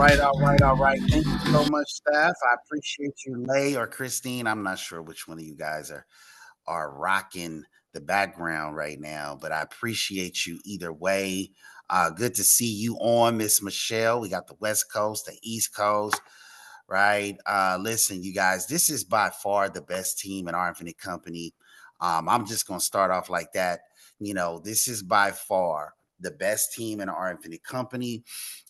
right, all right, all right. Thank you so much, staff. I appreciate you, Lay or Christine. I'm not sure which one of you guys are rocking the background right now, but I appreciate you either way. Good to see you on, Miss Michelle. We got the West Coast, the East Coast, right? Listen, you guys, this is by far the best team in our Infinite Company. I'm just gonna start off like that. This is by far the best team in our Infinite Company.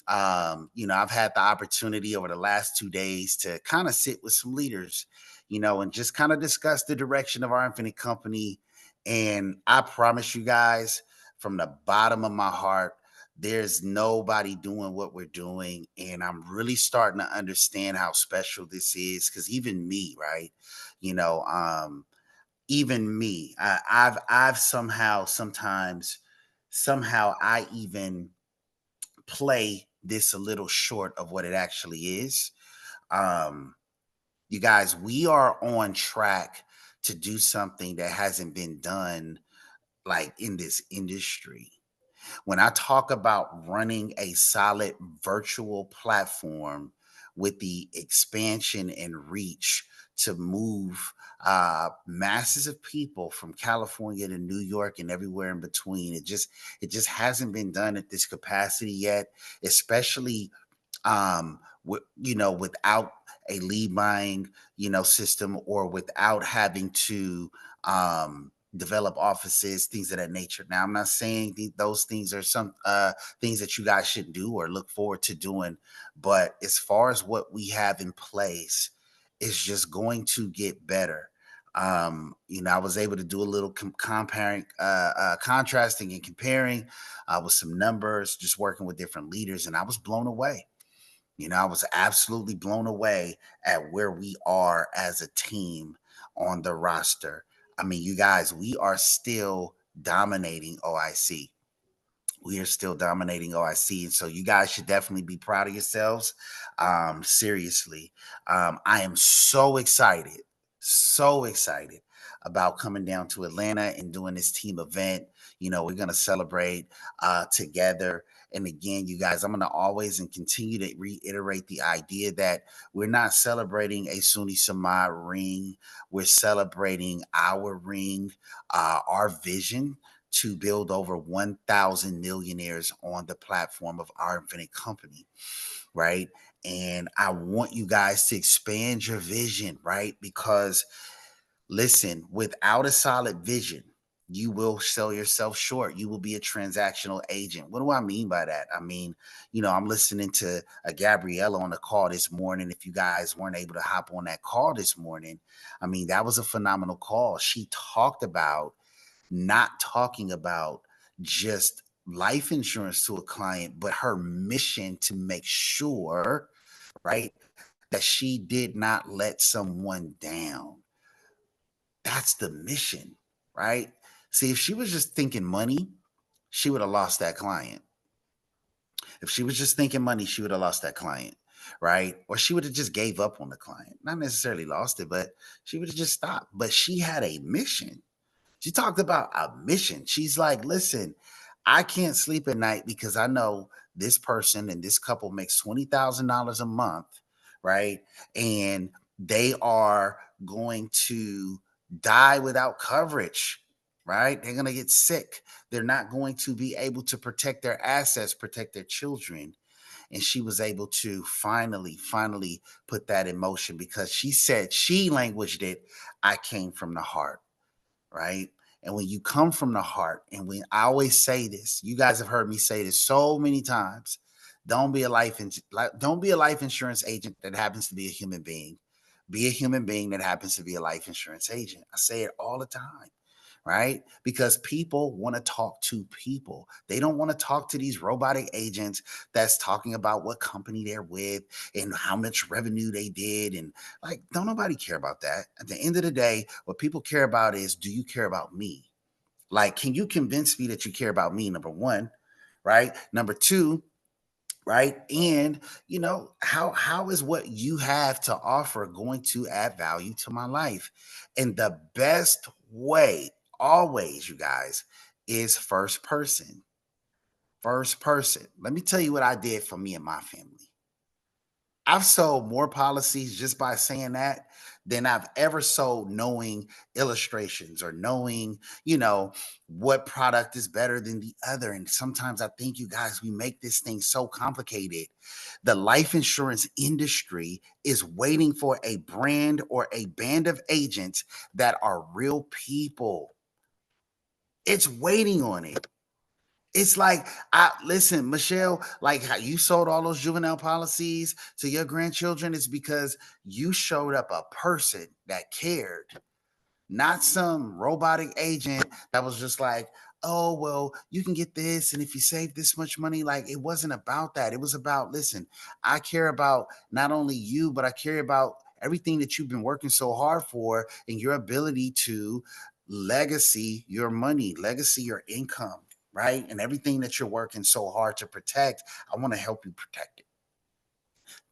I've had the opportunity over the last 2 days to kind of sit with some leaders, and just kind of discuss the direction of our Infinite Company. And I promise you guys, from the bottom of my heart, there's nobody doing what we're doing. And I'm really starting to understand how special this is. Cause even me, right? You know, um, Even me, I've somehow I even play this a little short of what it actually is. Um, you guys, we are on track to do something that hasn't been done like in this industry. When I talk about running a solid virtual platform with the expansion and reach to move masses of people from California to New York and everywhere in between, it just hasn't been done at this capacity yet, especially without a lead buying, system, or without having to develop offices, things of that nature. Now, I'm not saying those things are some things that you guys should do or look forward to doing, but as far as what we have in place, it's just going to get better. I was able to do a little comparing, contrasting and comparing with some numbers, just working with different leaders, and I was blown away. I was absolutely blown away at where we are as a team on the roster. I mean, you guys, we are still dominating OIC. We are still dominating OIC. And so you guys should definitely be proud of yourselves. Seriously. I am so excited about coming down to Atlanta and doing this team event. We're going to celebrate together. And again, you guys, I'm going to always and continue to reiterate the idea that we're not celebrating a Sunni Samad ring. We're celebrating our ring, our vision to build over 1,000 millionaires on the platform of our Infinite Company, right? And I want you guys to expand your vision, right? Because listen, without a solid vision, you will sell yourself short. You will be a transactional agent. What do I mean by that? I mean, I'm listening to a Gabriella on the call this morning. If you guys weren't able to hop on that call this morning, I mean, that was a phenomenal call. She talked about not talking about just life insurance to a client, but her mission to make sure, right, that she did not let someone down. That's the mission, right? See, if she was just thinking money, she would have lost that client. If she was just thinking money, she would have lost that client, right? Or she would have just gave up on the client. Not necessarily lost it, but she would have just stopped. But she had a mission. She talked about a mission. She's like, listen, I can't sleep at night because I know this person and this couple makes $20,000 a month, right? And they are going to die without coverage, right? They're going to get sick. They're not going to be able to protect their assets, protect their children. And she was able to finally put that in motion because she said, she languaged it, I came from the heart, right? And when you come from the heart, and when I always say this, you guys have heard me say this so many times. Don't be a life insurance agent that happens to be a human being. Be a human being that happens to be a life insurance agent. I say it all the time, right? Because people want to talk to people. They don't want to talk to these robotic agents that's talking about what company they're with and how much revenue they did. And like, don't nobody care about that. At the end of the day, what people care about is, do you care about me? Like, can you convince me that you care about me? Number one, right? Number two, right? And how is what you have to offer going to add value to my life? And the best way, always, you guys, is first person. First person. Let me tell you what I did for me and my family. I've sold more policies just by saying that than I've ever sold knowing illustrations or knowing, what product is better than the other. And sometimes I think you guys, we make this thing so complicated. The life insurance industry is waiting for a brand or a band of agents that are real people. It's waiting on it. It's like, I listen, Michelle, like how you sold all those juvenile policies to your grandchildren, is because you showed up a person that cared, not some robotic agent that was just like, oh, well, you can get this. And if you save this much money, like it wasn't about that. It was about, listen, I care about not only you, but I care about everything that you've been working so hard for and your ability to legacy your money, legacy your income, right? And everything that you're working so hard to protect, I want to help you protect it.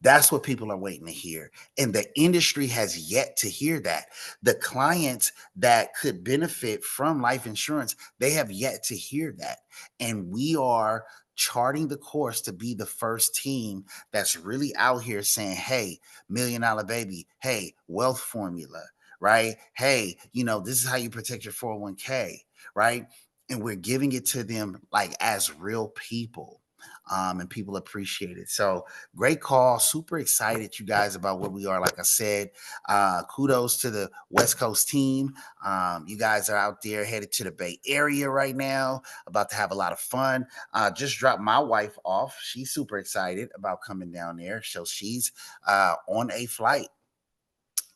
That's what people are waiting to hear. And the industry has yet to hear that. The clients that could benefit from life insurance, they have yet to hear that. And we are charting the course to be the first team that's really out here saying, hey, $1 Million Baby, hey, wealth formula, right? Hey, this is how you protect your 401k, right? And we're giving it to them like as real people. And people appreciate it. So, great call. Super excited, you guys, about where we are. Like I said, kudos to the West Coast team. You guys are out there headed to the Bay Area right now, about to have a lot of fun. Just dropped my wife off. She's super excited about coming down there. So she's on a flight,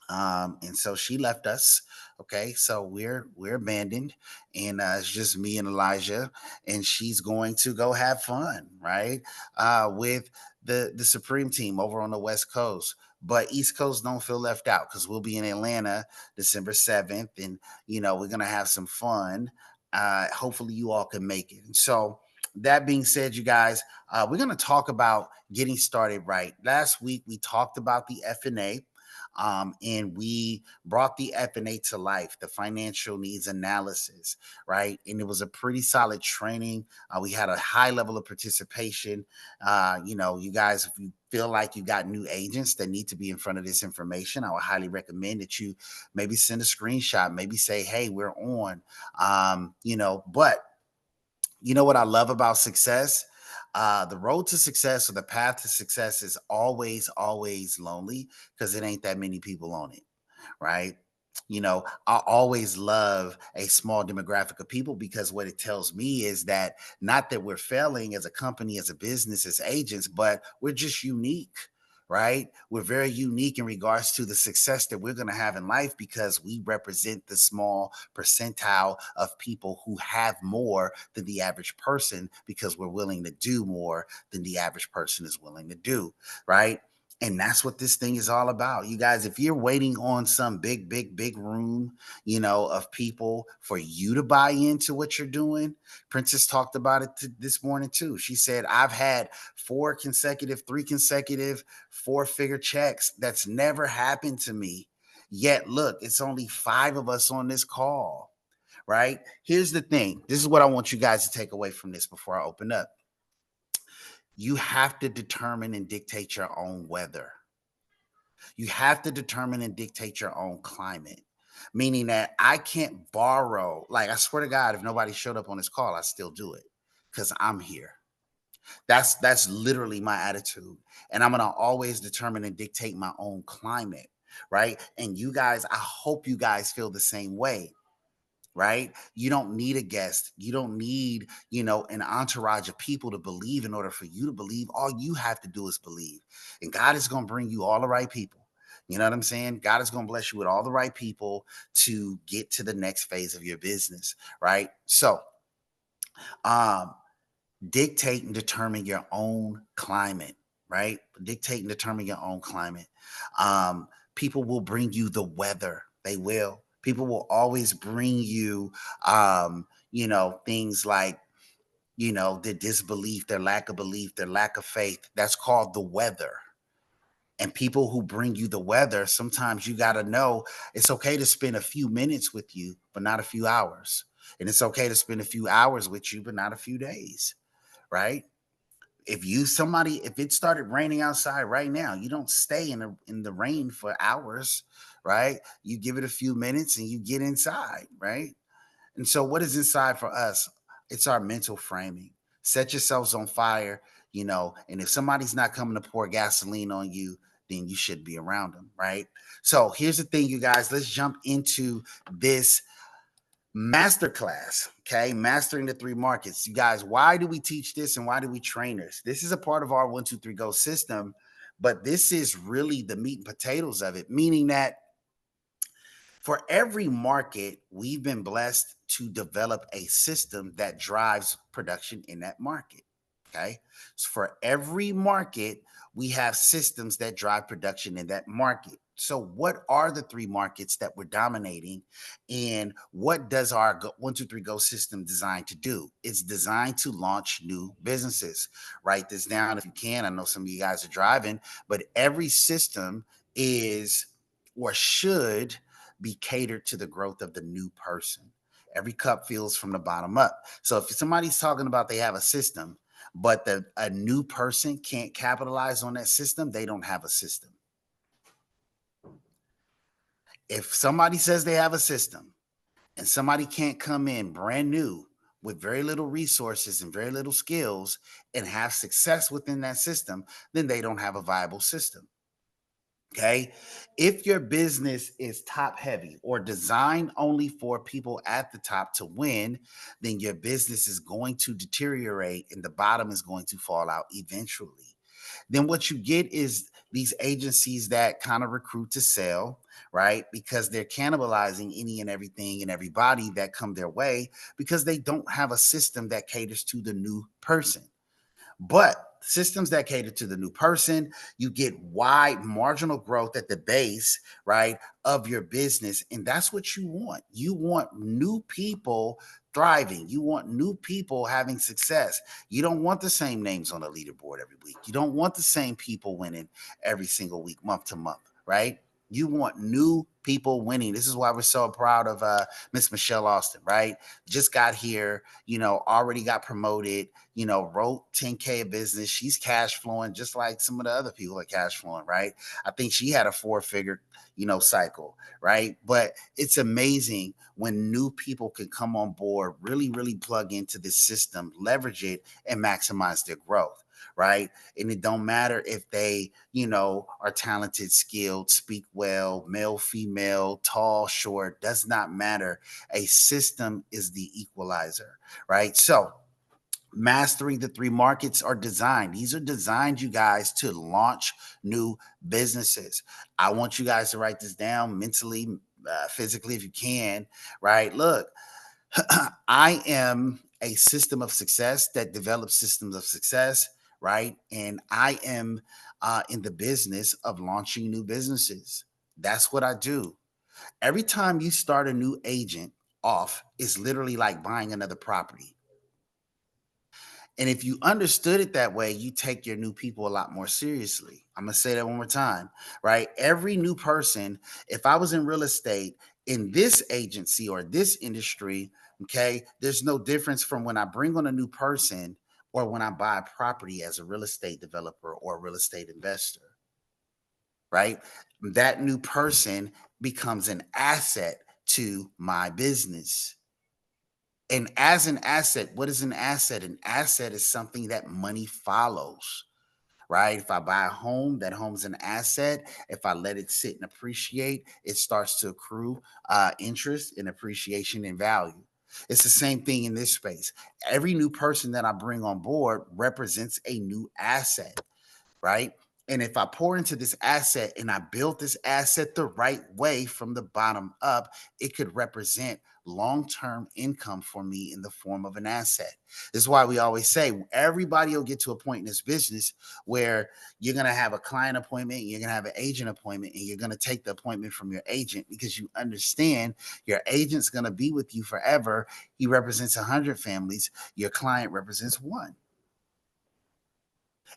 and so she left us. Okay, so we're abandoned, and it's just me and Elijah, and she's going to go have fun, right? With the Supreme team over on the West Coast. But East Coast don't feel left out because we'll be in Atlanta December 7th, and we're gonna have some fun. Hopefully you all can make it. And so that being said, you guys, we're gonna talk about getting started right. Last week we talked about the FNA, and we brought the FNA to life, the financial needs analysis, right? And it was a pretty solid training. We had a high level of participation. You guys, if you feel like you got new agents that need to be in front of this information, I would highly recommend that you maybe send a screenshot, maybe say, hey, we're on. But you know what I love about success? The road to success or the path to success is always, always lonely because it ain't that many people on it, right? I always love a small demographic of people because what it tells me is that not that we're failing as a company, as a business, as agents, but we're just unique, right? We're very unique in regards to the success that we're going to have in life because we represent the small percentile of people who have more than the average person because we're willing to do more than the average person is willing to do, right? And that's what this thing is all about. You guys, if you're waiting on some big, big, big room, of people for you to buy into what you're doing, Princess talked about it this morning too. She said, I've had 3 consecutive 4-figure checks. That's never happened to me. Yet, look, it's only 5 of us on this call, right? Here's the thing. This is what I want you guys to take away from this before I open up. You have to determine and dictate your own weather. You have to determine and dictate your own climate, meaning that I can't borrow. Like, I swear to God, if nobody showed up on this call, I still do it because I'm here. That's literally my attitude. And I'm going to always determine and dictate my own climate, right? And you guys, I hope you guys feel the same way, right? You don't need a guest. You don't need, an entourage of people to believe in order for you to believe. All you have to do is believe. And God is going to bring you all the right people. You know what I'm saying? God is going to bless you with all the right people to get to the next phase of your business, right? So, um, dictate and determine your own climate, right? Dictate and determine your own climate. People will bring you the weather. They will. People will always bring you, things like, their disbelief, their lack of belief, their lack of faith. That's called the weather. And people who bring you the weather, sometimes you got to know it's okay to spend a few minutes with you, but not a few hours. And it's okay to spend a few hours with you, but not a few days, right? If it started raining outside right now, you don't stay in the rain for hours, right? You give it a few minutes and you get inside, right? And so, what is inside for us? It's our mental framing. Set yourselves on fire, and if somebody's not coming to pour gasoline on you, then you should be around them, right? So, here's the thing, you guys. Let's jump into this masterclass. Okay, mastering the three markets. You guys, why do we teach this and why do we train this? This is a part of our 1, 2, 3 go system, but this is really the meat and potatoes of it, meaning that for every market, we've been blessed to develop a system that drives production in that market. Okay. So for every market, we have systems that drive production in that market. So, what are the three markets that we're dominating? And what does our 1, 2, 3 go system designed to do? It's designed to launch new businesses. Write this down if you can. I know some of you guys are driving, but every system is or should be catered to the growth of the new person. Every cup fills from the bottom up. So if somebody's talking about they have a system, but a new person can't capitalize on that system, they don't have a system. If somebody says they have a system and somebody can't come in brand new with very little resources and very little skills and have success within that system, then they don't have a viable system. Okay. If your business is top heavy or designed only for people at the top to win, then your business is going to deteriorate and the bottom is going to fall out eventually. Then what you get is these agencies that kind of recruit to sell, right? Because they're cannibalizing any and everything and everybody that come their way because they don't have a system that caters to the new person. But systems that cater to the new person, you get wide marginal growth at the base, right, of your business. And that's what you want. You want new people thriving. You want new people having success. You don't want the same names on the leaderboard every week. You don't want the same people winning every single week, month to month, right? You want new people winning. This is why we're so proud of Miss Michelle Austin, right? Just got here, already got promoted, wrote 10K of business. She's cash flowing just like some of the other people are cash flowing, right? I think she had a 4-figure, cycle, right? But it's amazing when new people can come on board, really, really plug into this system, leverage it, and maximize their growth. Right. And it don't matter if they, are talented, skilled, speak well, male, female, tall, short, does not matter. A system is the equalizer. Right. So, mastering the three markets are designed. These are designed, you guys, to launch new businesses. I want you guys to write this down mentally, physically, if you can. Right. Look, I am a system of success that develops systems of success, right? And I am in the business of launching new businesses. That's what I do. Every time you start a new agent off, it's literally like buying another property. And if you understood it that way, you take your new people a lot more seriously. I'm going to say that one more time, right? Every new person, if I was in real estate in this agency or this industry, okay, there's no difference from when I bring on a new person or when I buy a property as a real estate developer or a real estate investor, right? That new person becomes an asset to my business. And as an asset, what is an asset? An asset is something that money follows, right? If I buy a home, that home's an asset. If I let it sit and appreciate, it starts to accrue interest and appreciation and value. It's the same thing in this space. Every new person that I bring on board represents a new asset, right? And if I pour into this asset and I build this asset the right way from the bottom up, it could represent long term income for me in the form of an asset. This is why we always say everybody will get to a point in this business where you're going to have a client appointment, you're going to have an agent appointment, and you're going to take the appointment from your agent because you understand your agent's going to be with you forever. He represents 100 families, your client represents one.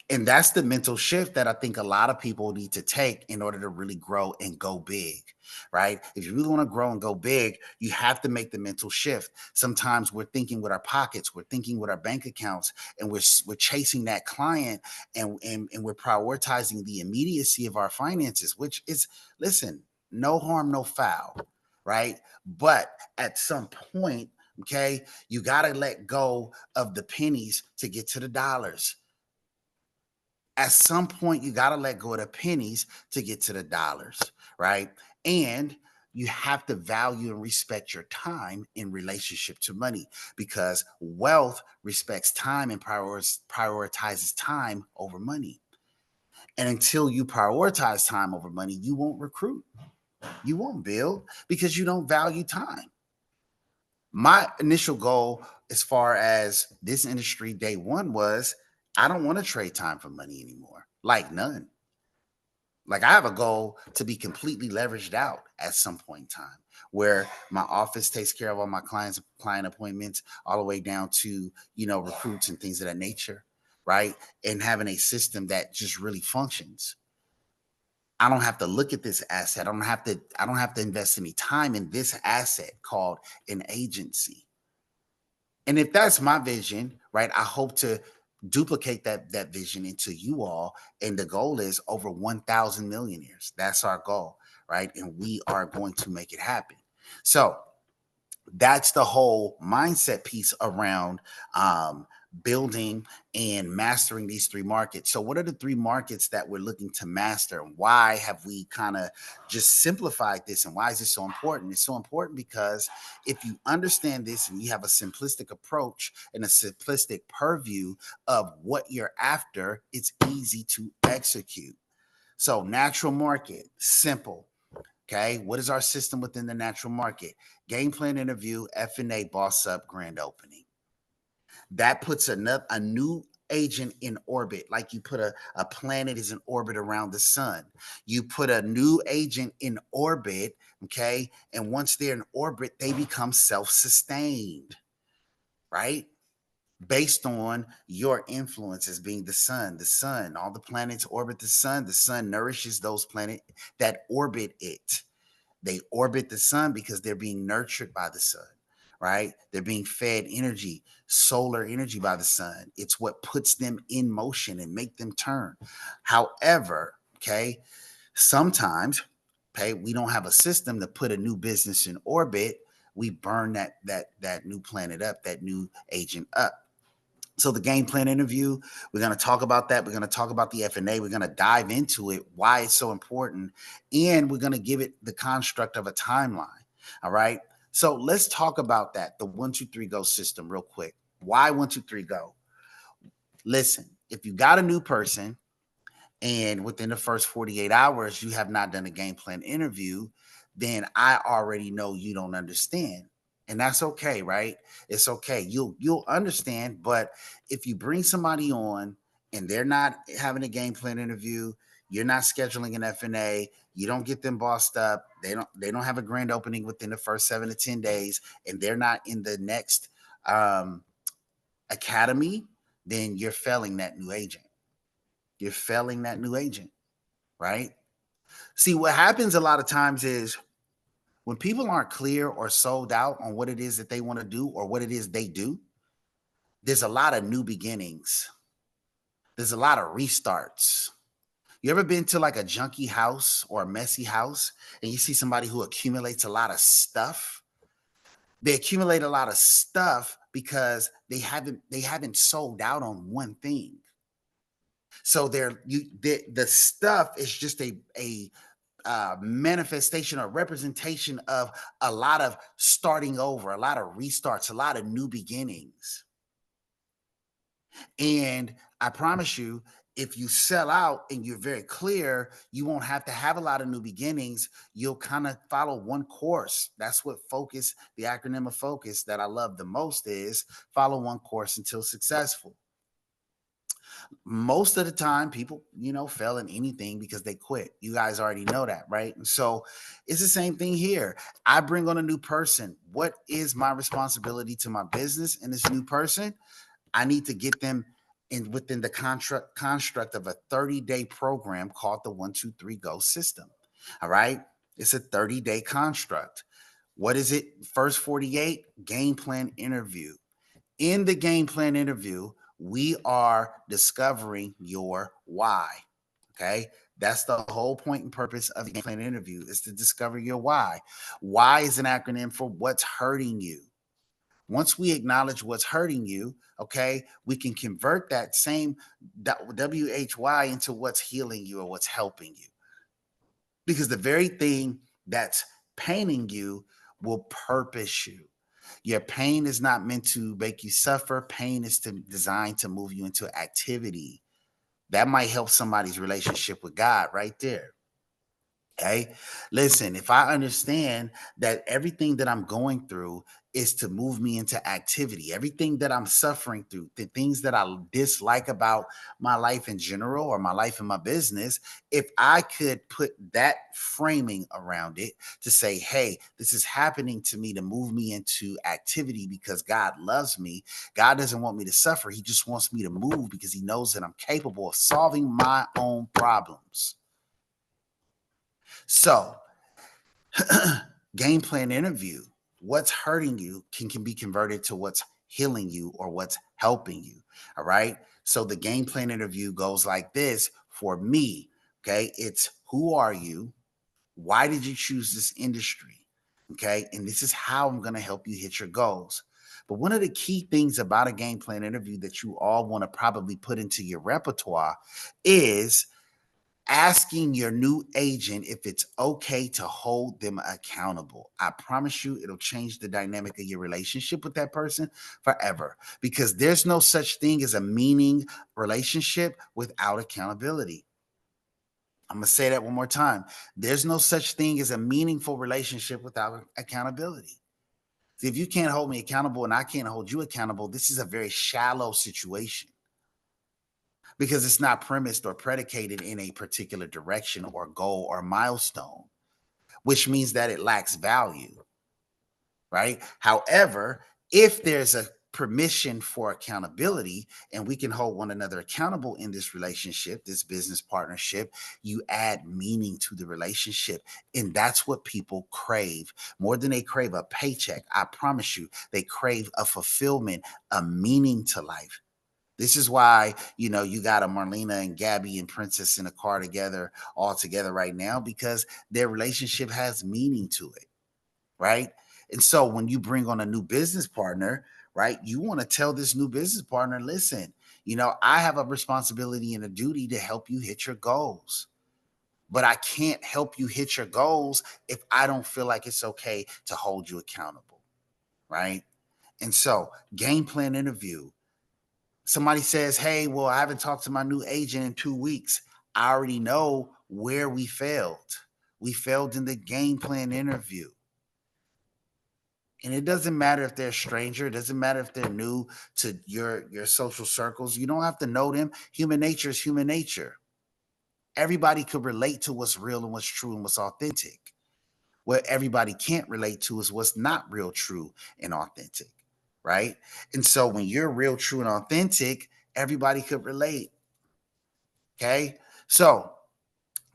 And that's the mental shift that I think a lot of people need to take in order to really grow and go big, right? If you really want to grow and go big, you have to make the mental shift. Sometimes we're thinking with our pockets, we're thinking with our bank accounts, and we're chasing that client, and we're prioritizing the immediacy of our finances, which is, listen, no harm, no foul, right? But at some point, okay, you got to let go of the pennies to get to the dollars. At some point, you got to let go of the pennies to get to the dollars, right? And you have to value and respect your time in relationship to money, because wealth respects time and prioritizes time over money. And until you prioritize time over money, you won't recruit, you won't build, because you don't value time. My initial goal as far as this industry day one was, I don't want to trade time for money anymore, like none. Like, I have a goal to be completely leveraged out at some point in time, where my office takes care of all my client appointments, all the way down to, recruits and things of that nature, right? And having a system that just really functions. I don't have to look at this asset. I don't have to invest any time in this asset called an agency. And if that's my vision, right, I hope to duplicate that vision into you all. And the goal is over 1,000 millionaires. That's our goal, right? And we are going to make it happen. So that's the whole mindset piece around building and mastering these three markets. So, what are the three markets that we're looking to master? And why have we kind of just simplified this? And why is this so important? It's so important because if you understand this and you have a simplistic approach and a simplistic purview of what you're after, it's easy to execute. So, natural market, simple. Okay, what is our system within the natural market? Game plan interview, F&A, boss up, grand opening. That puts a new agent in orbit, like you put a planet is in orbit around the sun. You put a new agent in orbit, okay? And once they're in orbit, they become self-sustained, right? Based on your influence as being the sun, all the planets orbit the sun nourishes those planets that orbit it. They orbit the sun because they're being nurtured by the sun, right? They're being fed energy, solar energy by the sun. It's what puts them in motion and make them turn. However, okay, sometimes, okay, we don't have a system to put a new business in orbit. We burn that new planet up, that new agent up. So the game plan interview, we're going to talk about that. We're going to talk about the F&A. We're going to dive into it, why it's so important, and we're going to give it the construct of a timeline. All right. So let's talk about that, the 1, 2, 3 go system real quick. Why 1, 2, 3 go? Listen, if you got a new person and within the first 48 hours you have not done a game plan interview, then I already know you don't understand. And that's okay, right? It's okay. You'll understand, but if you bring somebody on and they're not having a game plan interview, you're not scheduling an F&A, you don't get them bossed up, they don't have a grand opening within the first 7 to 10 days, and they're not in the next um academy, then you're failing that new agent. You're failing that new agent, right? See, what happens a lot of times is when people aren't clear or sold out on what it is that they want to do or what it is they do, there's a lot of new beginnings. There's a lot of restarts. You ever been to like a junky house or a messy house and you see somebody who accumulates a lot of stuff? They accumulate a lot of stuff because they haven't sold out on one thing. So the stuff is just a manifestation or representation of a lot of starting over, a lot of restarts, a lot of new beginnings. And I promise you, if you sell out and you're very clear, you won't have to have a lot of new beginnings. You'll kind of follow one course. That's what focus, the acronym of focus that I love the most, is follow one course until successful. Most of the time people fail in anything because they quit. You guys already know that, right? And so it's the same thing here. I bring on a new person. What is my responsibility to my business and this new person? I need to get them within the construct of a 30-day program called the 1-2-3-GO system. All right. It's a 30-day construct. What is it? First 48, game plan interview. In the game plan interview, we are discovering your why. Okay. That's the whole point and purpose of the game plan interview, is to discover your why. Why is an acronym for what's hurting you. Once we acknowledge what's hurting you, okay, we can convert that same WHY into what's healing you or what's helping you. Because the very thing that's paining you will purpose you. Your pain is not meant to make you suffer. Pain is designed to move you into activity. That might help somebody's relationship with God right there. Okay. Listen, if I understand that everything that I'm going through is to move me into activity, everything that I'm suffering through, the things that I dislike about my life in general or my life in my business, if I could put that framing around it to say, hey, this is happening to me to move me into activity because God loves me. God doesn't want me to suffer. He just wants me to move because he knows that I'm capable of solving my own problems. So, game plan interview, what's hurting you can be converted to what's healing you or what's helping you. All right. So the game plan interview goes like this for me. Okay. It's who are you? Why did you choose this industry? Okay. And this is how I'm going to help you hit your goals. But one of the key things about a game plan interview that you all want to probably put into your repertoire is asking your new agent if it's okay to hold them accountable. I promise you, it'll change the dynamic of your relationship with that person forever, because there's no such thing as a meaning relationship without accountability. I'm going to say that one more time. There's no such thing as a meaningful relationship without accountability. See, if you can't hold me accountable and I can't hold you accountable, this is a very shallow situation, because it's not premised or predicated in a particular direction or goal or milestone, which means that it lacks value, right? However, if there's a permission for accountability and we can hold one another accountable in this relationship, this business partnership, you add meaning to the relationship. And that's what people crave more than they crave a paycheck. I promise you, they crave a fulfillment, a meaning to life. This is why, you got a Marlena and Gabby and Princess in a car together, all together right now, because their relationship has meaning to it, right? And so when you bring on a new business partner, right, you want to tell this new business partner, listen, I have a responsibility and a duty to help you hit your goals. But I can't help you hit your goals if I don't feel like it's okay to hold you accountable, right? And so, game plan interview. Somebody says, hey, well, I haven't talked to my new agent in 2 weeks. I already know where we failed. We failed in the game plan interview. And it doesn't matter if they're a stranger. It doesn't matter if they're new to your social circles. You don't have to know them. Human nature is human nature. Everybody could relate to what's real and what's true and what's authentic. What everybody can't relate to is what's not real, true, and authentic, right? And so when you're real, true, and authentic, everybody could relate. Okay. So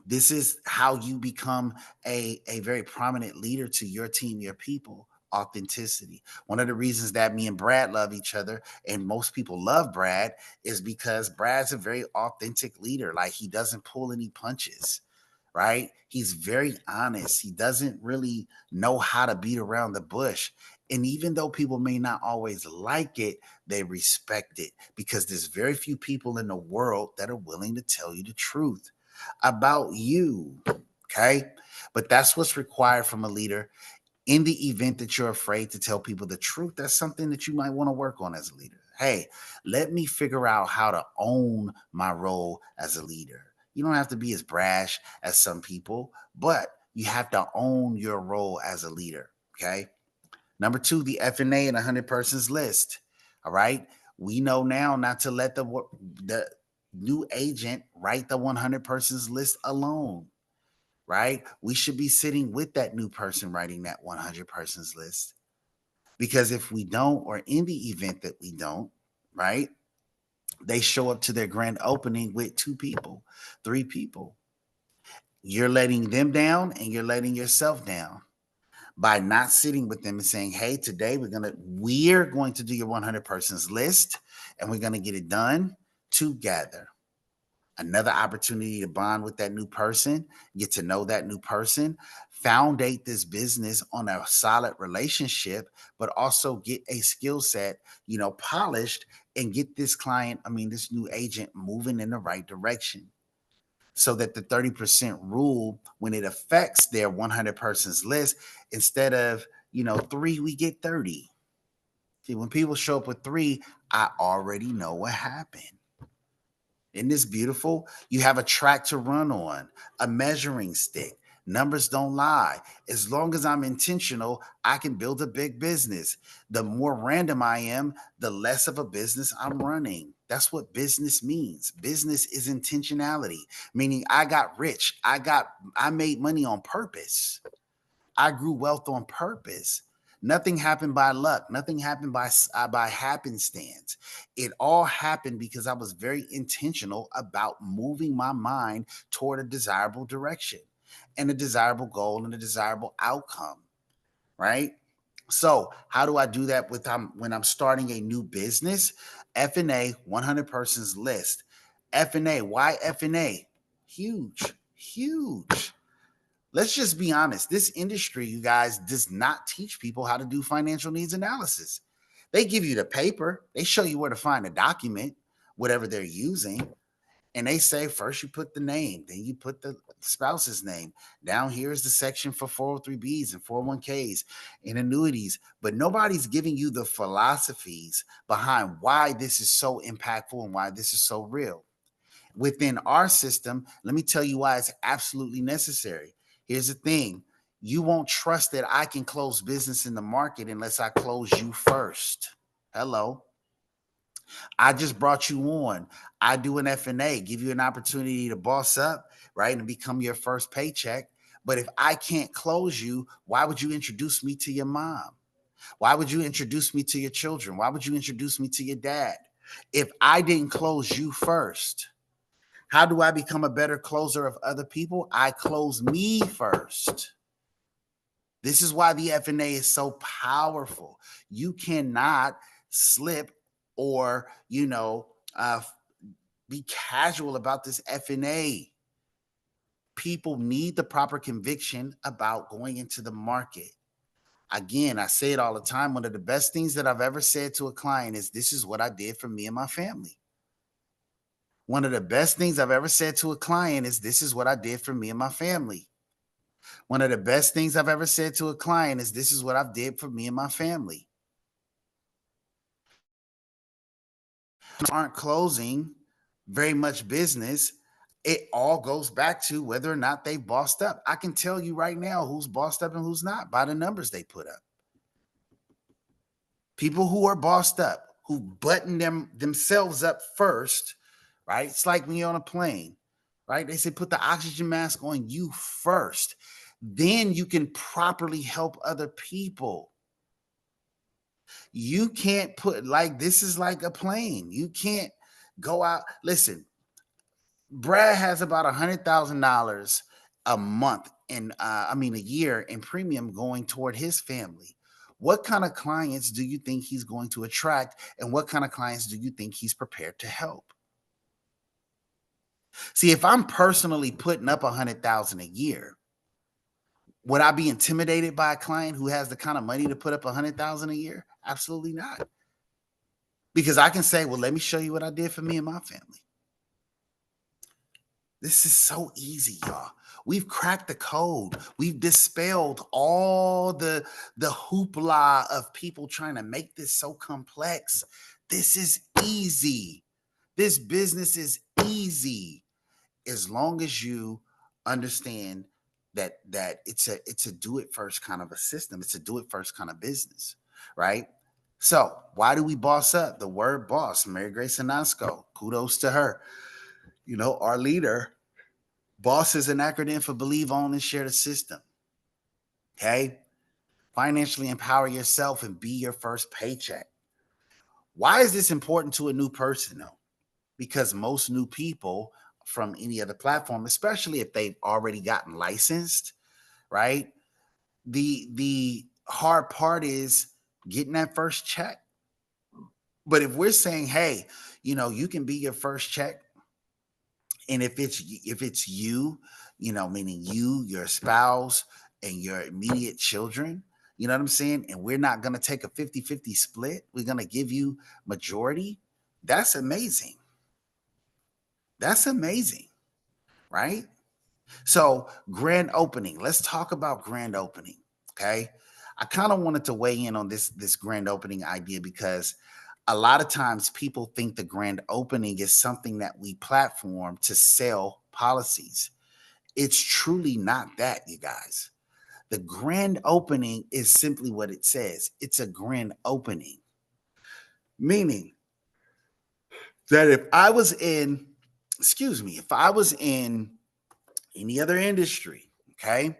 this is how you become a very prominent leader to your team, your people. Authenticity. One of the reasons that me and Brad love each other, and most people love Brad, is because Brad's a very authentic leader. Like, he doesn't pull any punches, right? He's very honest. He doesn't really know how to beat around the bush. And even though people may not always like it, they respect it, because there's very few people in the world that are willing to tell you the truth about you. Okay. But that's what's required from a leader. In the event that you're afraid to tell people the truth, that's something that you might want to work on as a leader. Hey, let me figure out how to own my role as a leader. You don't have to be as brash as some people, but you have to own your role as a leader. Okay. Number two, the FNA and 100 persons list. All right. We know now not to let the new agent write the 100 persons list alone, right? We should be sitting with that new person writing that 100 persons list. Because if we don't, or in the event that we don't, right, They show up to their grand opening with 2 people, 3 people. You're letting them down and you're letting yourself down by not sitting with them and saying, hey, today we're going to do your 100 persons list and we're going to get it done together. Another opportunity to bond with that new person, get to know that new person, foundate this business on a solid relationship, but also get a skill set, polished, and get this this new agent moving in the right direction, so that the 30% rule, when it affects their 100 persons list, instead of 3, we get 30. See, when people show up with 3, I already know what happened. Isn't this beautiful? You have a track to run on, a measuring stick. Numbers don't lie. As long as I'm intentional, I can build a big business. The more random I am, the less of a business I'm running. That's what business means. Business is intentionality, meaning I got rich. I made money on purpose. I grew wealth on purpose. Nothing happened by luck. Nothing happened by happenstance. It all happened because I was very intentional about moving my mind toward a desirable direction and a desirable goal and a desirable outcome, right? So, how do I do that when I'm starting a new business? F&A 100 persons list. F&A, why F&A? Huge, huge. Let's just be honest. This industry, you guys, does not teach people how to do financial needs analysis. They give you the paper, they show you where to find a document, whatever they're using, and they say first you put the name, then you put the spouse's name. Down here is the section for 403Bs and 401Ks and annuities, but nobody's giving you the philosophies behind why this is so impactful and why this is so real. Within our system, let me tell you why it's absolutely necessary. Here's the thing. You won't trust that I can close business in the market unless I close you first. Hello. I just brought you on. I do an F&A, give you an opportunity to boss up, right, and become your first paycheck. But if I can't close you, why would you introduce me to your mom? Why would you introduce me to your children? Why would you introduce me to your dad? If I didn't close you first, how do I become a better closer of other people? I close me first. This is why the F&A is so powerful. You cannot slip or, be casual about this F&A. People need the proper conviction about going into the market. Again, I say it all the time. One of the best things that I've ever said to a client is, this is what I did for me and my family. One of the best things I've ever said to a client is, this is what I did for me and my family. One of the best things I've ever said to a client is, this is what I've did for me and my family. Aren't closing very much business. It all goes back to whether or not they bossed up. I can tell you right now who's bossed up and who's not by the numbers they put up. People who are bossed up, who button themselves up first, right? It's like when you're on a plane, right? They say put the oxygen mask on you first. Then you can properly help other people. You can't this is like a plane. You can't go out. Listen, Brad has about $100,000 a month a year in premium going toward his family. What kind of clients do you think he's going to attract, and what kind of clients do you think he's prepared to help? See, if I'm personally putting up $100,000 a year, would I be intimidated by a client who has the kind of money to put up $100,000 a year? Absolutely not. Because I can say, well, let me show you what I did for me and my family. This is so easy, y'all. We've cracked the code. We've dispelled all the hoopla of people trying to make this so complex. This is easy. This business is easy as long as you understand that it's a do it first kind of a system. It's a do it first kind of business, right? So why do we boss up? The word boss, Mary Grace Anasco, kudos to her. Our leader. BOSS is an acronym for believe, own, and share the system. Okay? Financially empower yourself and be your first paycheck. Why is this important to a new person, though? because most new people from any other platform, especially if they've already gotten licensed, right? The hard part is getting that first check. But if we're saying, hey, you can be your first check, and if it's you, meaning you, your spouse, and your immediate children, you know what I'm saying? And we're not going to take a 50-50 split. We're going to give you majority. That's amazing. That's amazing, right? So, grand opening. Let's talk about grand opening. Okay. I kind of wanted to weigh in on this grand opening idea because a lot of times people think the grand opening is something that we platform to sell policies. It's truly not that, you guys. The grand opening is simply what it says. It's a grand opening, meaning that if I was in any other industry, okay,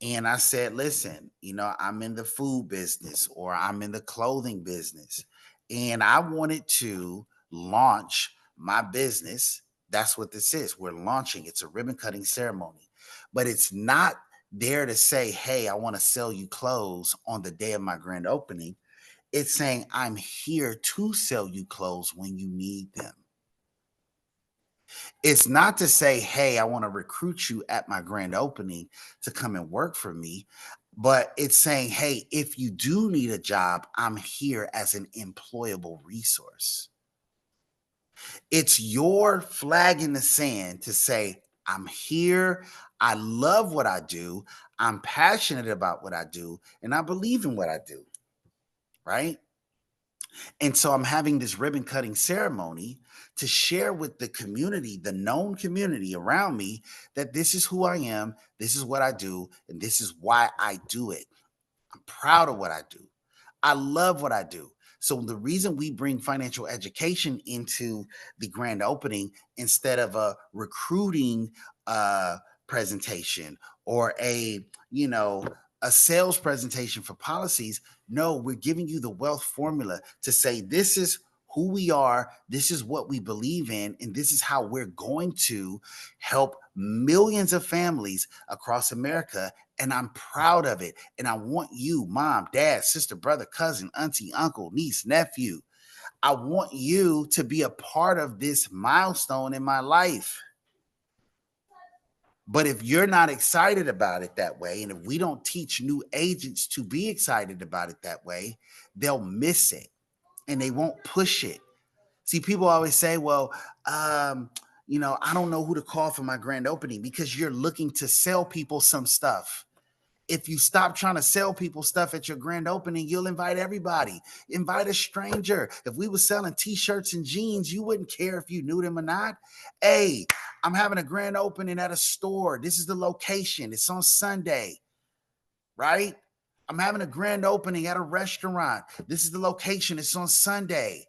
and I said, listen, I'm in the food business or I'm in the clothing business, and I wanted to launch my business. That's what this is. We're launching. It's a ribbon cutting ceremony, but it's not there to say, hey, I want to sell you clothes on the day of my grand opening. It's saying, I'm here to sell you clothes when you need them. It's not to say, hey, I want to recruit you at my grand opening to come and work for me, but it's saying, hey, if you do need a job, I'm here as an employable resource. It's your flag in the sand to say, I'm here. I love what I do. I'm passionate about what I do, and I believe in what I do. Right. And so I'm having this ribbon cutting ceremony to share with the community, the known community around me, that this is who I am, this is what I do, and this is why I do it. I'm proud of what I do. I love what I do. So the reason we bring financial education into the grand opening instead of a recruiting presentation or a sales presentation for policies, no, we're giving you the wealth formula to say this is who we are, this is what we believe in, and this is how we're going to help millions of families across America. And I'm proud of it. And I want you, mom, dad, sister, brother, cousin, auntie, uncle, niece, nephew, I want you to be a part of this milestone in my life. But if you're not excited about it that way, and if we don't teach new agents to be excited about it that way, they'll miss it and they won't push it. See, people always say, well, I don't know who to call for my grand opening, because you're looking to sell people some stuff. If you stop trying to sell people stuff at your grand opening, you'll invite everybody. Invite a stranger. If we were selling t-shirts and jeans, you wouldn't care if you knew them or not. Hey, I'm having a grand opening at a store. This is the location. It's on Sunday, right? I'm having a grand opening at a restaurant. This is the location. It's on Sunday.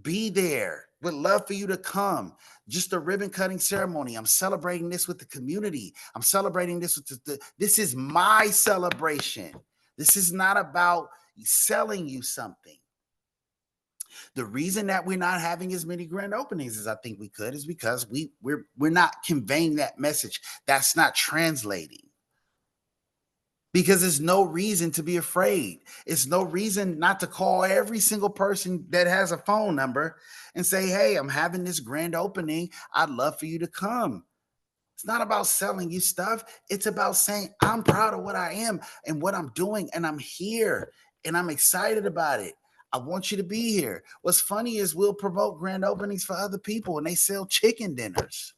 Be there. Would love for you to come. Just a ribbon cutting ceremony. I'm celebrating this with the community. I'm celebrating this with this is my celebration. This is not about selling you something. The reason that we're not having as many grand openings as I think we could is because we're not conveying that message. That's not translating. Because there's no reason to be afraid. It's no reason not to call every single person that has a phone number and say, hey, I'm having this grand opening. I'd love for you to come. It's not about selling you stuff. It's about saying, I'm proud of what I am and what I'm doing, and I'm here and I'm excited about it. I want you to be here. What's funny is we'll promote grand openings for other people and they sell chicken dinners.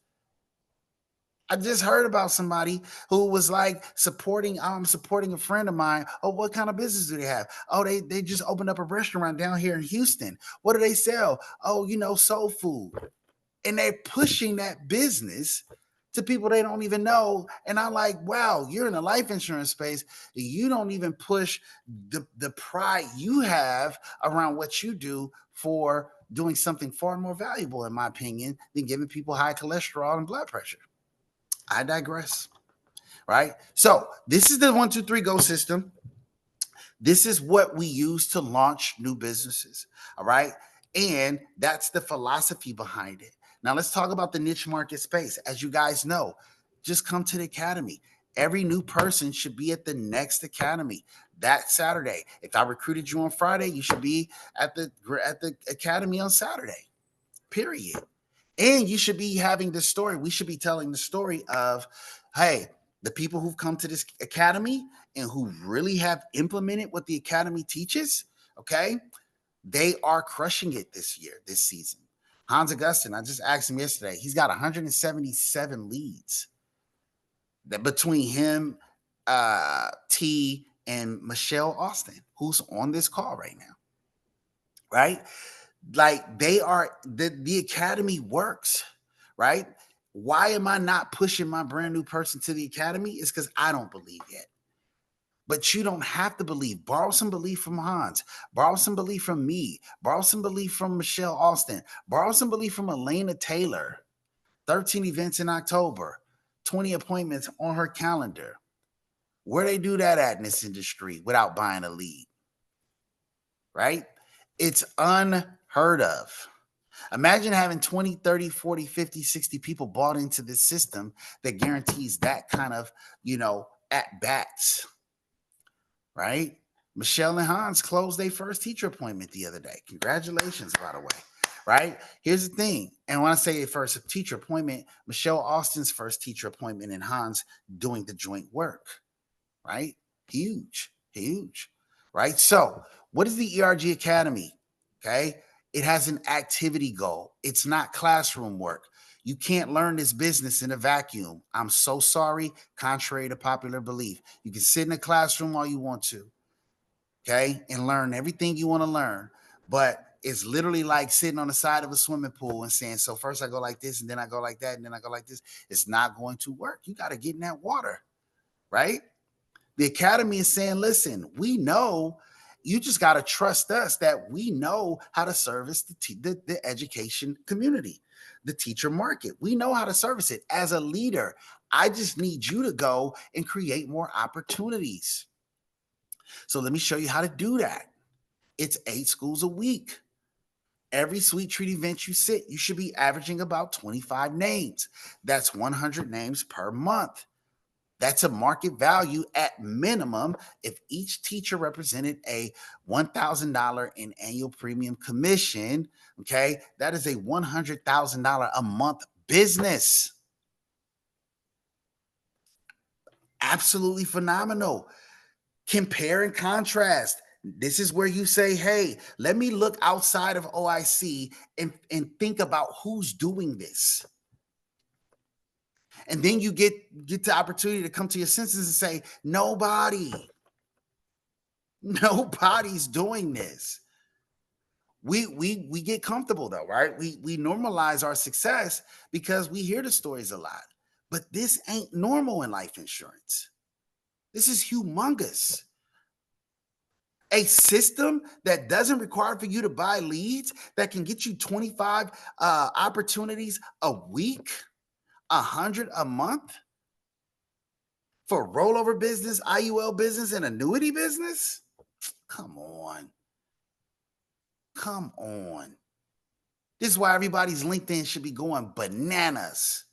I just heard about somebody who was like supporting a friend of mine. Oh, what kind of business do they have? Oh, they just opened up a restaurant down here in Houston. What do they sell? Oh, soul food. And they're pushing that business to people they don't even know. And I'm like, wow, you're in the life insurance space. You don't even push the pride you have around what you do for doing something far more valuable, in my opinion, than giving people high cholesterol and blood pressure. I digress. Right. So this is the 1, 2, 3 go system. This is what we use to launch new businesses. All right. And that's the philosophy behind it. Now let's talk about the niche market space. As you guys know, just come to the academy. Every new person should be at the next academy that Saturday. If I recruited you on Friday, you should be at the academy on Saturday. Period. And you should be having this story. We should be telling the story of, hey, the people who've come to this academy and who really have implemented what the academy teaches, okay, they are crushing it this year, this season. Hans Augustin, I just asked him yesterday, he's got 177 leads. That between him, T, and Michelle Austin, who's on this call right now, right? Like they are the academy works, right? Why am I not pushing my brand new person to the academy? It's because I don't believe yet. But you don't have to believe. Borrow some belief from Hans. Borrow some belief from me. Borrow some belief from Michelle Austin. Borrow some belief from Elena Taylor. 13 events in October, 20 appointments on her calendar. Where they do that at in this industry without buying a lead, right? It's unheard of. Imagine having 20, 30, 40, 50, 60 people bought into this system that guarantees that kind of, at bats, right? Michelle and Hans closed their first teacher appointment the other day. Congratulations, by the way, right? Here's the thing. And when I say a first teacher appointment, Michelle Austin's first teacher appointment and Hans doing the joint work, right? Huge, right? So what is the ERG Academy? Okay. It has an activity goal. It's not classroom work. You can't learn this business in a vacuum. I'm so sorry, contrary to popular belief. You can sit in a classroom all you want to, okay, and learn everything you want to learn. But it's literally like sitting on the side of a swimming pool and saying, so first I go like this, and then I go like that, and then I go like this. It's not going to work. You got to get in that water, right? The academy is saying, listen, we know, you just got to trust us that we know how to service the education community, the teacher market. We know how to service it. As a leader, I just need you to go and create more opportunities. So let me show you how to do that. It's 8 schools a week. Every Sweet Treat event you sit, you should be averaging about 25 names. That's 100 names per month. That's a market value at minimum if each teacher represented a $1,000 in annual premium commission. Okay, that is a $100,000 a month business. Absolutely phenomenal. Compare and contrast. This is where you say, hey, let me look outside of OIC and think about who's doing this. And then you get the opportunity to come to your senses and say, nobody's doing this. We get comfortable though, right? We normalize our success because we hear the stories a lot. But this ain't normal in life insurance. This is humongous. A system that doesn't require for you to buy leads, that can get you 25 opportunities a week, 100 a month for rollover business, IUL business, and annuity business. Come on. This is why everybody's LinkedIn should be going bananas.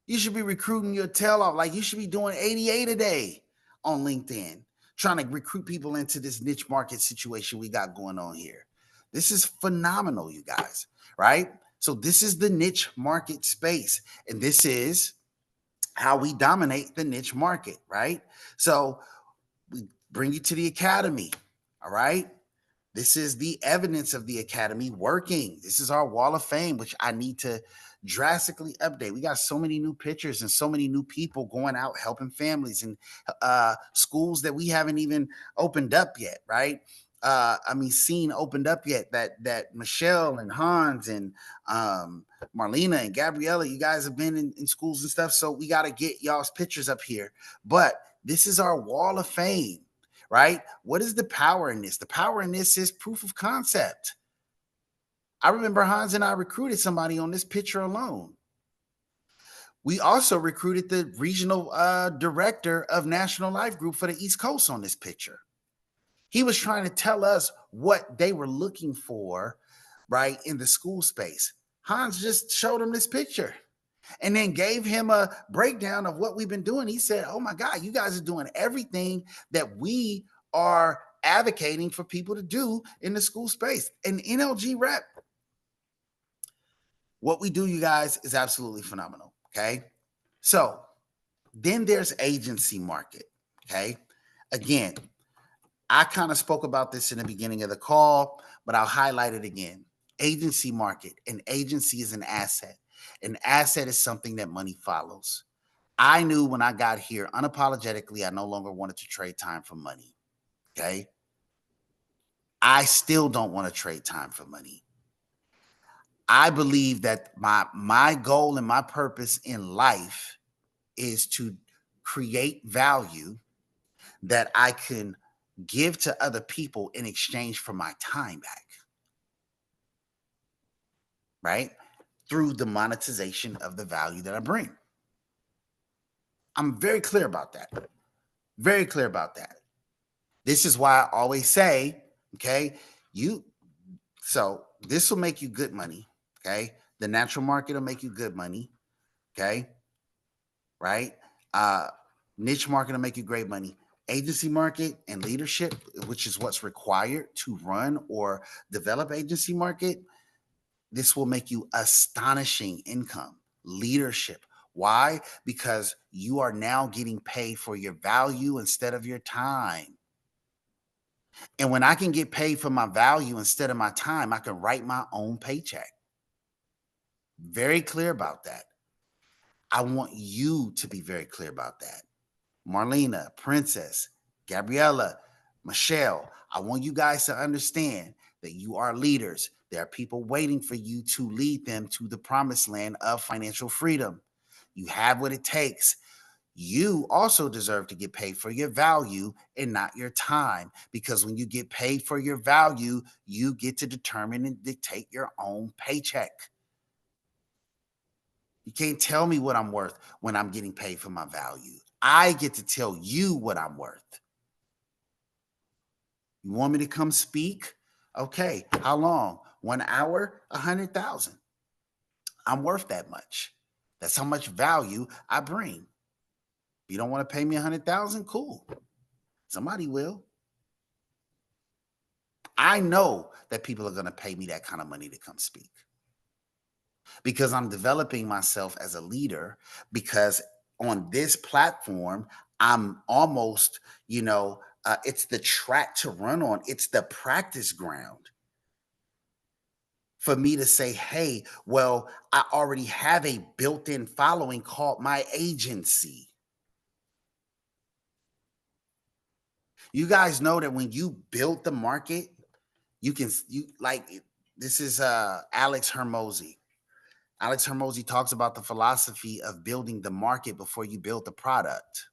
You should be recruiting your tail off. Like you should be doing 88 a day on LinkedIn, trying to recruit people into this niche market situation we got going on here. This is phenomenal, you guys, right? So this is the niche market space, and this is how we dominate the niche market, right? So we bring you to the academy, all right? This is the evidence of the academy working. This is our wall of fame, which I need to drastically update. We got so many new pictures and so many new people going out helping families and schools that we haven't even opened up yet, right? Seen opened up yet that Michelle and Hans and Marlena and Gabriella, you guys have been in schools and stuff. So we got to get y'all's pictures up here. But this is our wall of fame, right? What is the power in this? The power in this is proof of concept. I remember Hans and I recruited somebody on this picture alone. We also recruited the regional director of National Life Group for the East Coast on this picture. He was trying to tell us what they were looking for, right, in the school space. Hans just showed him this picture and then gave him a breakdown of what we've been doing. He said, "Oh my God, you guys are doing everything that we are advocating for people to do in the school space." And NLG rep, what we do, you guys, is absolutely phenomenal. Okay. So then there's agency market. Okay. Again, I kind of spoke about this in the beginning of the call, but I'll highlight it again. Agency market. An agency is an asset. An asset is something that money follows. I knew when I got here unapologetically, I no longer wanted to trade time for money. Okay. I still don't want to trade time for money. I believe that my goal and my purpose in life is to create value that I can give to other people in exchange for my time back, right? Through the monetization of the value that I bring. I'm very clear about that. Very clear about that. This is why I always say, okay, so this will make you good money, okay? The natural market will make you good money, okay? Right? Niche market will make you great money. Agency market and leadership, which is what's required to run or develop agency market, this will make you astonishing income, leadership. Why? Because you are now getting paid for your value instead of your time. And when I can get paid for my value instead of my time, I can write my own paycheck. Very clear about that. I want you to be very clear about that. Marlena, Princess, Gabriella, Michelle, I want you guys to understand that you are leaders. There are people waiting for you to lead them to the promised land of financial freedom. You have what it takes. You also deserve to get paid for your value and not your time, because when you get paid for your value, you get to determine and dictate your own paycheck. You can't tell me what I'm worth when I'm getting paid for my value. I get to tell you what I'm worth. You want me to come speak? Okay. How long? 1 hour, 100,000. I'm worth that much. That's how much value I bring. If you don't want to pay me 100,000, cool. Somebody will. I know that people are going to pay me that kind of money to come speak because I'm developing myself as a leader. Because on this platform, I'm almost, it's the track to run on, it's the practice ground for me to say, hey, well, I already have a built in following called my agency. You guys know that when you build the market, this is Alex Hermosi. Alex Hermosi talks about the philosophy of building the market before you build the product.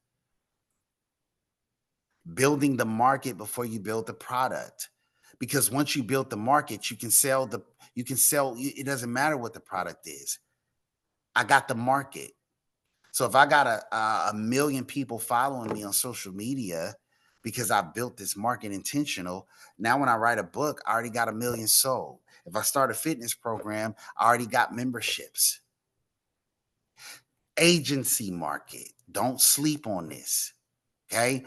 Building the market before you build the product. Because once you build the market, you can sell, it doesn't matter what the product is. I got the market. So if I got a million people following me on social media because I built this market intentional, now when I write a book, I already got 1 million sold. If I start a fitness program, I already got memberships. Agency market. Don't sleep on this. Okay.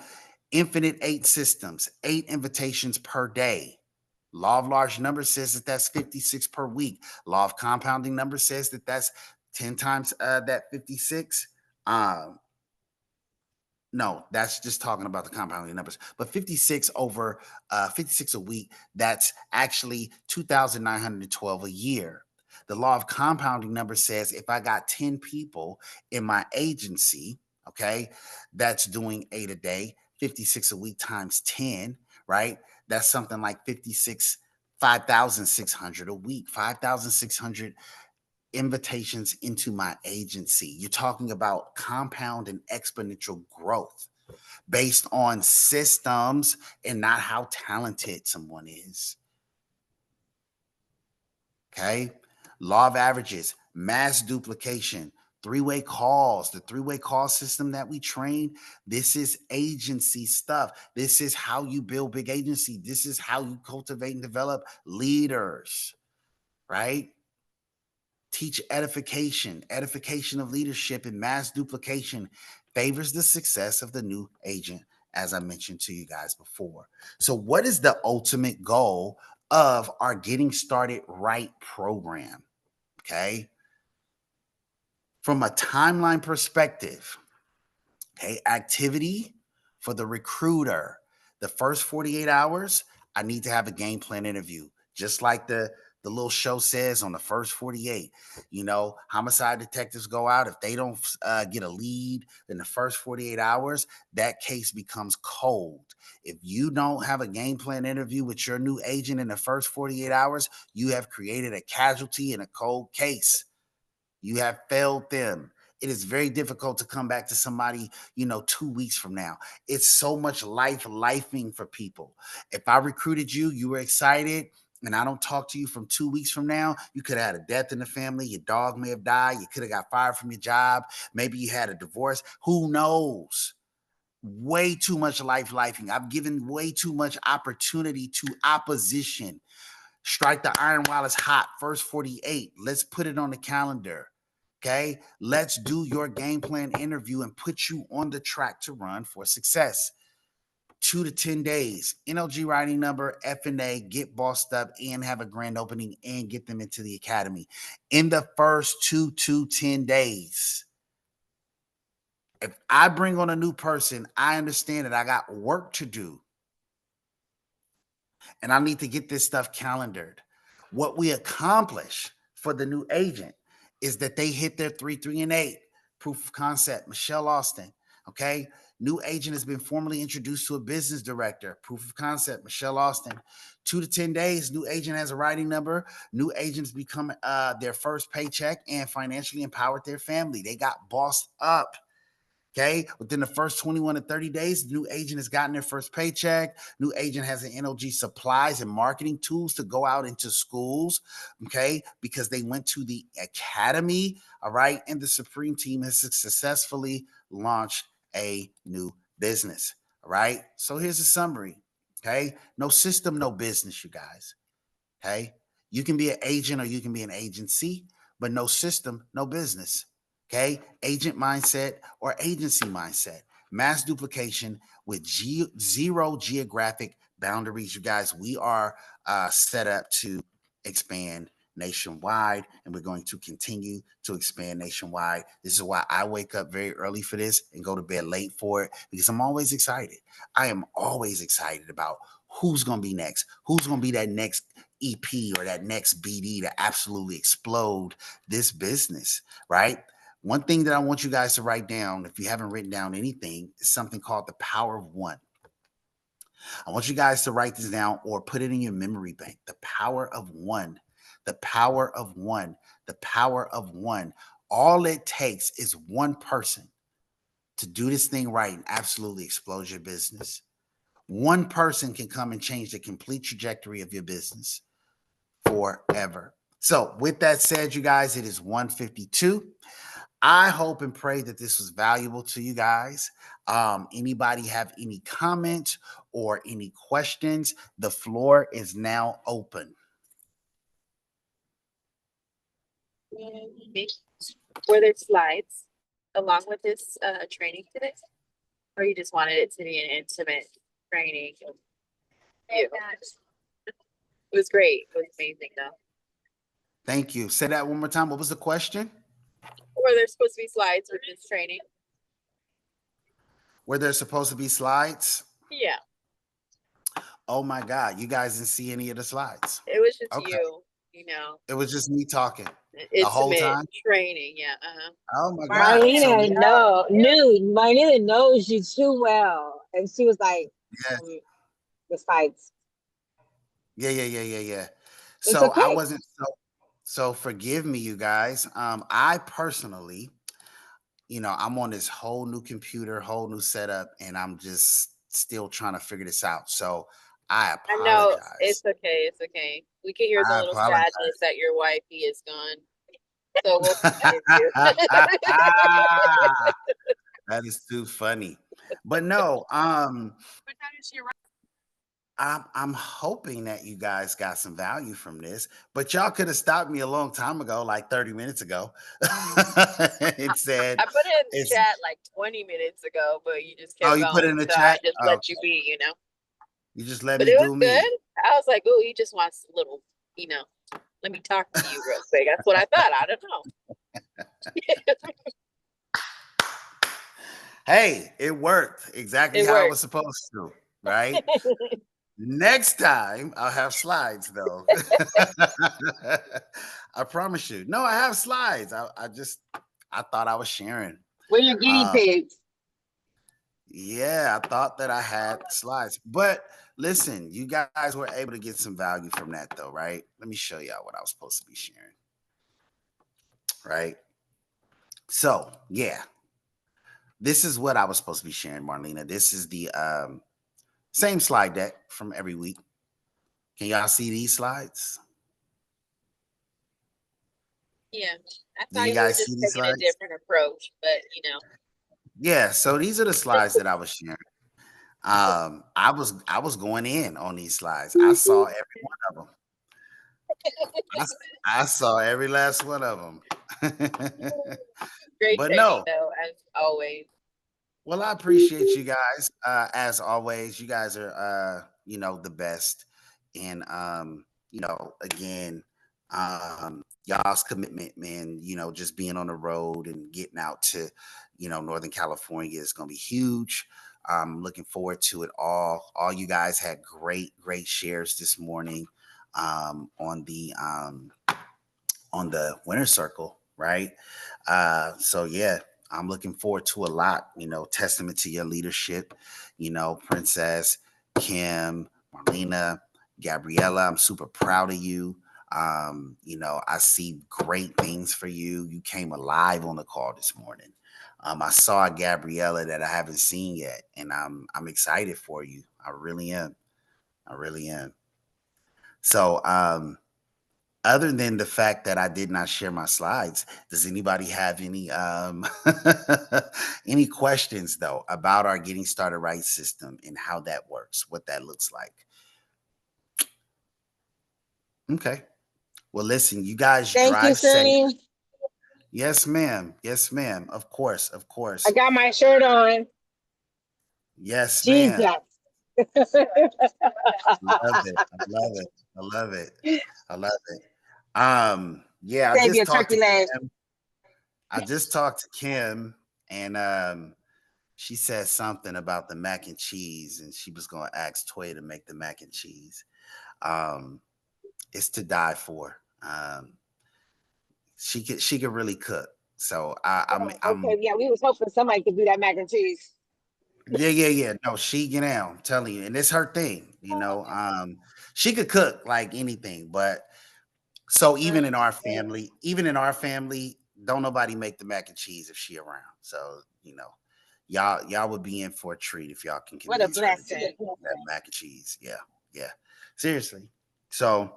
Infinite 8 systems, 8 invitations per day. Law of large numbers says that that's 56 per week. Law of compounding numbers says that that's 10 times that 56. No, that's just talking about the compounding numbers. But 56 over 56 a week, that's actually 2,912 a year. The law of compounding numbers says if I got 10 people in my agency, okay, that's doing 8 a day, 56 a week times 10, right? That's something like 5,600 a week, 5,600 invitations into my agency. You're talking about compound and exponential growth based on systems and not how talented someone is. Okay. Law of averages, mass duplication, Three-way calls, the three-way call system that we train. This is agency stuff. This is how you build big agency. This is how you cultivate and develop leaders, right? Teach edification. Edification of leadership and mass duplication favors the success of the new agent, as I mentioned to you guys before. So, what is the ultimate goal of our Getting Started Right program? Okay. From a timeline perspective, okay, activity for the recruiter. The first 48 hours, I need to have a game plan interview, just like the little show says on the first 48. You know, homicide detectives go out. If they don't get a lead in the first 48 hours, that case becomes cold. If you don't have a game plan interview with your new agent in the first 48 hours, you have created a casualty in a cold case. You have failed them. It is very difficult to come back to somebody, 2 weeks from now. It's so much lifing for people. If I recruited you, you were excited, and I don't talk to you from 2 weeks from now, you could have had a death in the family. Your dog may have died. You could have got fired from your job. Maybe you had a divorce. Who knows? Way too much lifing. I've given way too much opportunity to opposition. Strike the iron while it's hot. First 48. Let's put it on the calendar. Okay. Let's do your game plan interview and put you on the track to run for success. 2 to 10 days. NLG writing number, F&A, get bossed up and have a grand opening and get them into the academy. In the first 2 to 10 days. If I bring on a new person, I understand that I got work to do. And I need to get this stuff calendared. What we accomplish for the new agent is that they hit their 3, 3, and 8 proof of concept. Michelle Austin, okay? New agent has been formally introduced to a business director. Proof of concept, Michelle Austin. 2 to 10 days, new agent has a writing number. New agents become their first paycheck and financially empowered their family. They got bossed up. Okay. Within the first 21 to 30 days, the new agent has gotten their first paycheck. New agent has an NLG supplies and marketing tools to go out into schools. Okay. Because they went to the academy. All right. And the Supreme team has successfully launched a new business. All right. So here's a summary. Okay. No system, no business, you guys. Okay. You can be an agent or you can be an agency, but no system, no business. Okay. Agent mindset or agency mindset. Mass duplication with zero geographic boundaries. You guys, we are set up to expand nationwide, and we're going to continue to expand nationwide. This is why I wake up very early for this and go to bed late for it, because I'm always excited. I am always excited about who's going to be next, who's going to be that next EP or that next BD to absolutely explode this business, right? One thing that I want you guys to write down, if you haven't written down anything, is something called the power of one. I want you guys to write this down or put it in your memory bank. The power of one. The power of one. The power of one. All it takes is one person to do this thing right and absolutely explode your business. One person can come and change the complete trajectory of your business forever. So, with that said, you guys, it is 1:52. I hope and pray that this was valuable to you guys. Anybody have any comments or any questions? The floor is now open. Were there slides along with this training today? Or you just wanted it to be an intimate training? It was great. It was amazing though. Thank you. Say that one more time. What was the question? Were there supposed to be slides with this training? Were there supposed to be slides? Yeah. Oh my God. You guys didn't see any of the slides. It was just Okay. you know. It was just me talking the It's whole time. training, yeah. Oh my God. Marlena knows you too well. And she was like, Yes. the sites. Yeah. It's So I okay. wasn't so forgive me, you guys. I personally, I'm on this whole new computer, whole new setup, and I'm just still trying to figure this out. So I I know, apologize. it's okay. It's okay. We can hear the I little apologize. sadness that your wifey is gone. So we'll continue. That is too funny. But no, I'm hoping that you guys got some value from this, but y'all could have stopped me a long time ago, like 30 minutes ago. It said I put it in the it's chat like 20 minutes ago, but you just oh, kept you put it going. in the So I chat? just Oh, let you be, you know. you just let But me it was do good. me. I was like, oh, he just wants a little, you know, let me talk to you real quick. That's what I thought. I don't know. Hey, it worked exactly It how it worked. was supposed to, right? Next time I'll have slides though. I promise you. No, I have slides. I thought I was sharing. We're your guinea Um, pigs. yeah, I thought that I had slides. But listen, you guys were able to get some value from that though, right? Let me show y'all what I was supposed to be sharing. Right. So yeah, this is what I was supposed to be sharing, Marlena. This is the same slide deck from every week. Can y'all see these slides? Yeah. I Do thought you you were guys see just these taking a slides? different approach, but you know. Yeah, so these are the slides that I was sharing. I was going in on these slides. I saw every one of them. I saw every last one of them. Great But training no, though, as always. well, I appreciate you guys. As always, you guys are the best. And again, y'all's commitment, man, just being on the road and getting out to, Northern California is gonna be huge. I'm looking forward to it all. All you guys had great shares this morning on the winner circle, right? So yeah, I'm looking forward to a lot, testament to your leadership, Princess, Kim, Marlena, Gabriella. I'm super proud of you. I see great things for you. You came alive on the call this morning. I saw a Gabriella that I haven't seen yet, and I'm excited for you. I really am. I really am. So other than the fact that I did not share my slides, does anybody have any any questions though about our Getting Started Right system and how that works, what that looks like? Okay. Well, listen, you guys Thank you, drive safe. Sunny. Yes, ma'am. Yes, ma'am. Of course. Of I course. got my shirt on. Yes, Jesus. ma'am. Love it. I love it. I love it. I love it. Yeah, Save your turkey legs. I just talked to Kim and she said something about the mac and cheese, and she was going to ask Toy to make the mac and cheese. Um, it's to die for. She could really cook. So I'm Okay, yeah, we was hoping somebody could do that mac and cheese. yeah. No, I'm telling you, and it's her thing. She could cook like anything, but so even in our family, don't nobody make the mac and cheese if she around. So y'all would be in for a treat if y'all can What a convince her to do blessing. that mac and cheese. Yeah, seriously. So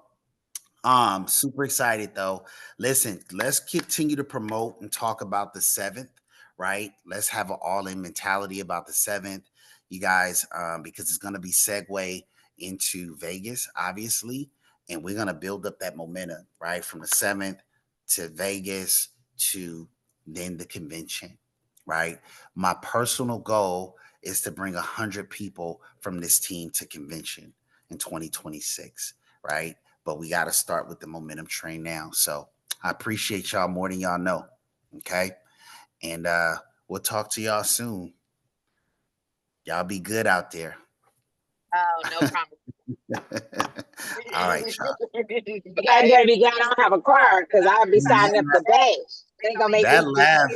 super excited though. Listen, let's continue to promote and talk about the 7th, right? Let's have an all-in mentality about the 7th, you guys, because it's going to be segue into Vegas, obviously, and we're going to build up that momentum, right? From the 7th to Vegas to then the convention, right? My personal goal is to bring 100 people from this team to convention in 2026, right? But we got to start with the momentum train now. So I appreciate y'all more than y'all know. Okay. And we'll talk to y'all soon. Y'all be good out there. Oh, no problem. All right, y'all. You guys better be glad I don't have a car because I'll be signing up the day. Ain't gonna make That it. laugh,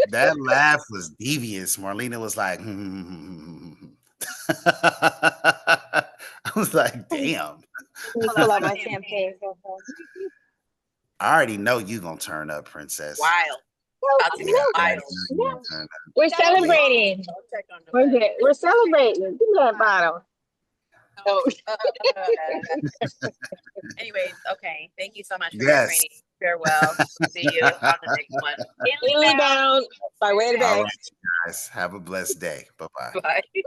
that laugh was devious. Marlena was like, I was like, damn. Let me pull out my champagne. I already know you gonna turn up, Princess. Wild. About to be Yeah, I already wild. know you gonna turn up. We're celebrating. We're celebrating. Give me that bottle. Oh. Anyways, okay. Thank you so much for your Yes. training. farewell. See you on the next one. Inland bound by way of the All bay. right, you guys. Have a blessed day. Bye-bye. Bye.